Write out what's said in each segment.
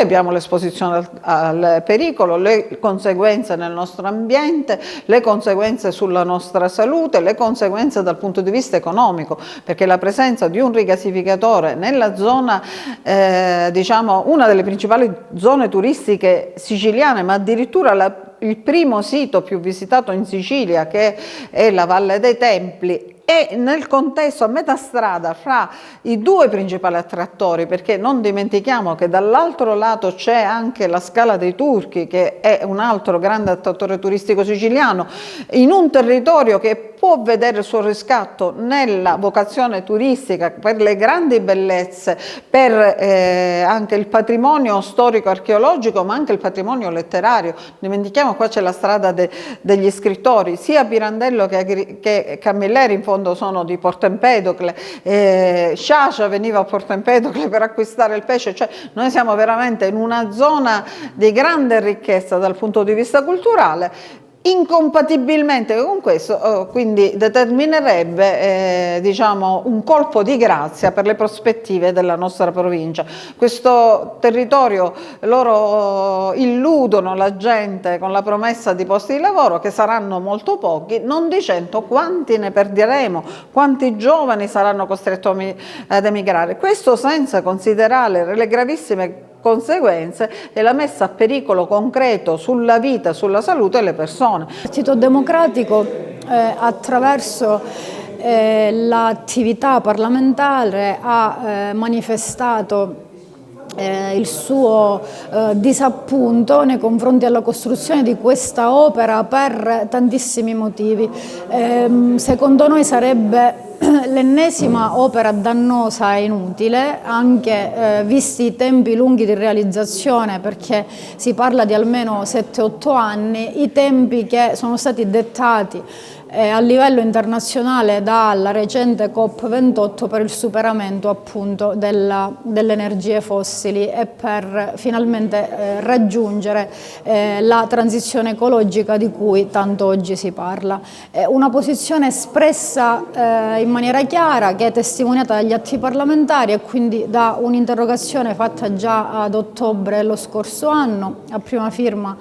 abbiamo l'esposizione al pericolo, le conseguenze nel nostro ambiente, le conseguenze sulla nostra salute, le conseguenze dal punto di vista economico, perché la presenza di un rigassificatore nella zona, diciamo una delle principali zone turistiche siciliane, ma addirittura il primo sito più visitato in Sicilia, che è la Valle dei Templi, e nel contesto a metà strada fra i due principali attrattori, perché non dimentichiamo che dall'altro lato c'è anche la Scala dei Turchi, che è un altro grande attrattore turistico siciliano, in un territorio che può vedere il suo riscatto nella vocazione turistica per le grandi bellezze, per anche il patrimonio storico-archeologico, ma anche il patrimonio letterario. Dimentichiamo, qua c'è la strada degli scrittori, sia Pirandello che Camilleri in fondo sono di Porto Empedocle, Sciascia veniva a Porto Empedocle per acquistare il pesce, cioè noi siamo veramente in una zona di grande ricchezza dal punto di vista culturale. Incompatibilmente con questo, quindi determinerebbe diciamo un colpo di grazia per le prospettive della nostra provincia. Questo territorio, loro illudono la gente con la promessa di posti di lavoro che saranno molto pochi, non dicendo quanti ne perderemo, quanti giovani saranno costretti ad emigrare. Questo senza considerare le gravissime conseguenze e la messa a pericolo concreto sulla vita, sulla salute delle persone. Il Partito Democratico attraverso l'attività parlamentare ha manifestato il suo disappunto nei confronti della costruzione di questa opera per tantissimi motivi. Secondo noi sarebbe l'ennesima opera dannosa e inutile, anche visti i tempi lunghi di realizzazione, perché si parla di almeno 7-8 anni, i tempi che sono stati dettati a livello internazionale dalla recente COP28 per il superamento appunto delle energie fossili e per finalmente raggiungere la transizione ecologica di cui tanto oggi si parla. Una posizione espressa in maniera chiara, che è testimoniata dagli atti parlamentari e quindi da un'interrogazione fatta già ad ottobre dello scorso anno, a prima firma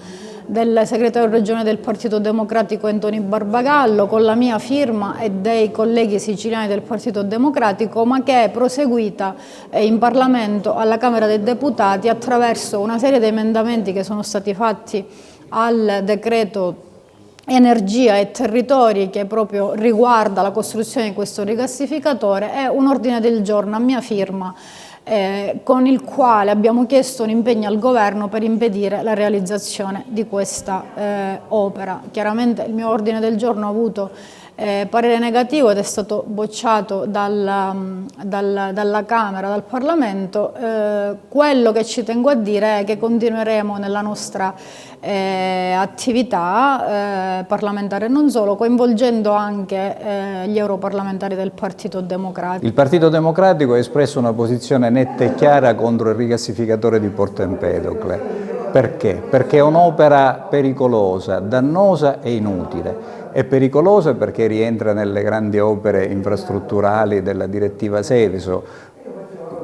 del segretario regionale del Partito Democratico Antonio Barbagallo, con la mia firma e dei colleghi siciliani del Partito Democratico, ma che è proseguita in Parlamento alla Camera dei Deputati attraverso una serie di emendamenti che sono stati fatti al decreto Energia e Territori, che proprio riguarda la costruzione di questo rigassificatore, e un ordine del giorno a mia firma con il quale abbiamo chiesto un impegno al governo per impedire la realizzazione di questa opera. Chiaramente il mio ordine del giorno ha avuto parere negativo ed è stato bocciato dalla Camera, dal Parlamento. Quello che ci tengo a dire è che continueremo nella nostra attività parlamentare, non solo, coinvolgendo anche gli europarlamentari del Partito Democratico. Il Partito Democratico ha espresso una posizione netta e chiara contro il rigassificatore di Porto Empedocle. Perché? Perché è un'opera pericolosa, dannosa e inutile. È pericolosa perché rientra nelle grandi opere infrastrutturali della direttiva Seveso,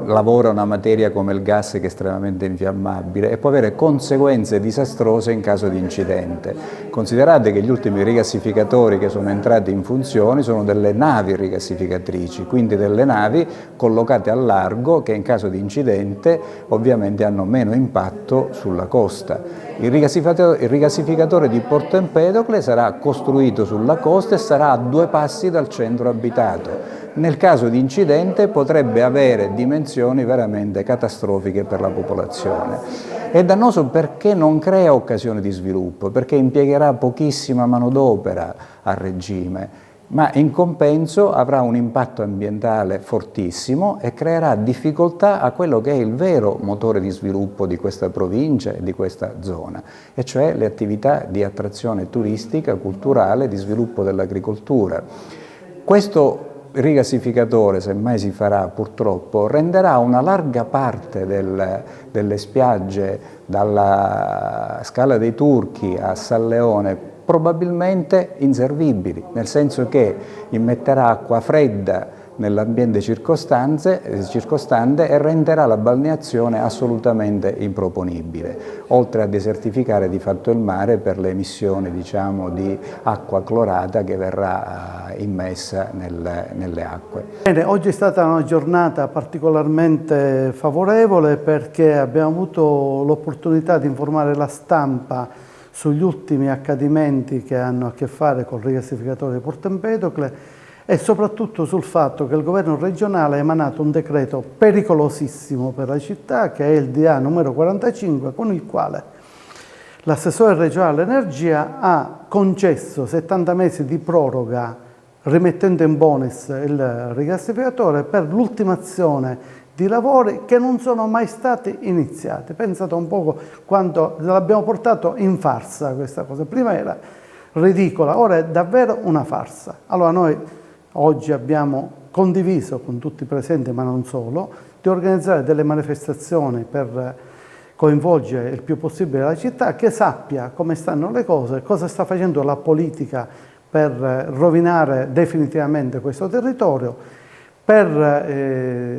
lavora una materia come il gas che è estremamente infiammabile e può avere conseguenze disastrose in caso di incidente. Considerate che gli ultimi rigassificatori che sono entrati in funzione sono delle navi rigassificatrici, quindi delle navi collocate al largo che in caso di incidente ovviamente hanno meno impatto sulla costa. Il rigassificatore di Porto Empedocle sarà costruito sulla costa e sarà a 2 passi dal centro abitato. Nel caso di incidente potrebbe avere dimensioni veramente catastrofiche per la popolazione. È dannoso perché non crea occasioni di sviluppo, perché impiegherà pochissima manodopera a regime, ma in compenso avrà un impatto ambientale fortissimo e creerà difficoltà a quello che è il vero motore di sviluppo di questa provincia e di questa zona, e cioè le attività di attrazione turistica, culturale, di sviluppo dell'agricoltura. Questo rigassificatore, se mai si farà purtroppo, renderà una larga parte delle spiagge dalla Scala dei Turchi a San Leone probabilmente inservibili, nel senso che immetterà acqua fredda nell'ambiente circostante e renderà la balneazione assolutamente improponibile, oltre a desertificare di fatto il mare per le emissioni, diciamo, di acqua clorata che verrà immessa nelle acque. Bene, oggi è stata una giornata particolarmente favorevole perché abbiamo avuto l'opportunità di informare la stampa sugli ultimi accadimenti che hanno a che fare col rigassificatore di Porto Empedocle e soprattutto sul fatto che il governo regionale ha emanato un decreto pericolosissimo per la città, che è il DA numero 45, con il quale l'assessore regionale all'energia ha concesso 70 mesi di proroga, rimettendo in bonus il rigassificatore per l'ultimazione di lavori che non sono mai stati iniziati. Pensate un poco quanto l'abbiamo portato in farsa questa cosa. Prima era ridicola, ora è davvero una farsa. Allora noi oggi abbiamo condiviso con tutti i presenti, ma non solo, di organizzare delle manifestazioni per coinvolgere il più possibile la città, che sappia come stanno le cose, cosa sta facendo la politica per rovinare definitivamente questo territorio, per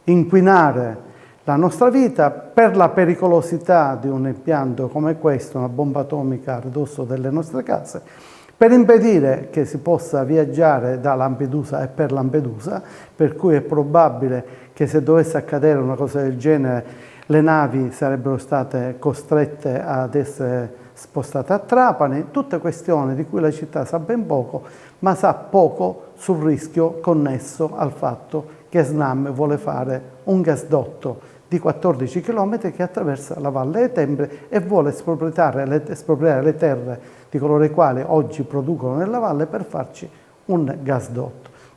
inquinare la nostra vita, per la pericolosità di un impianto come questo, una bomba atomica a ridosso delle nostre case, per impedire che si possa viaggiare da Lampedusa e per Lampedusa, per cui è probabile che se dovesse accadere una cosa del genere le navi sarebbero state costrette ad essere spostate a Trapani, tutte questioni di cui la città sa ben poco, ma sa poco sul rischio connesso al fatto che Snam vuole fare un gasdotto di 14 km che attraversa la Valle dei Templi e vuole espropriare le terre di coloro i quali oggi producono nella valle per farci un gasdotto.